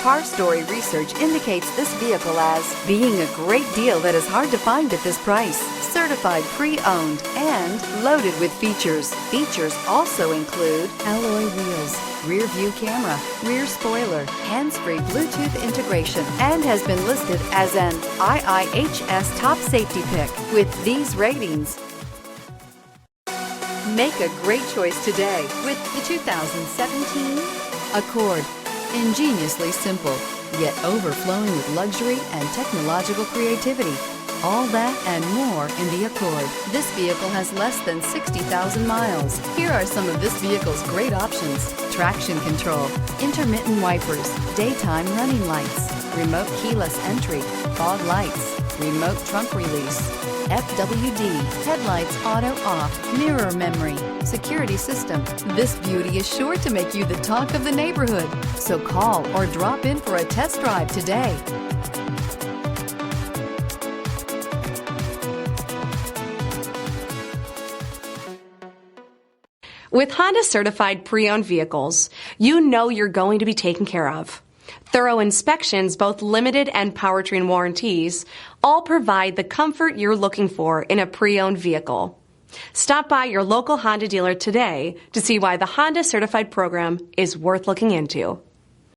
Car Story research indicates this vehicle as being a great deal that is hard to find at this price. Certified pre-owned and loaded with features. Features also include alloy wheels, rear view camera, rear spoiler, hands-free Bluetooth integration, and has been listed as an IIHS top safety pick with these ratings. Make a great choice today with the 2017 Accord. Ingeniously simple, yet overflowing with luxury and technological creativity. All that and more in the Accord. This vehicle has less than 60,000 miles. Here are some of this vehicle's great options: traction control, intermittent wipers, daytime running lights, remote keyless entry, fog lights, remote trunk release, FWD, headlights auto off, mirror memory, security system. This beauty is sure to make you the talk of the neighborhood. So call or drop in for a test drive today. With Honda certified pre-owned vehicles, you know you're going to be taken care of. Thorough inspections, both limited and powertrain warranties, all provide the comfort you're looking for in a pre-owned vehicle. Stop by your local Honda dealer today to see why the Honda certified program is worth looking into.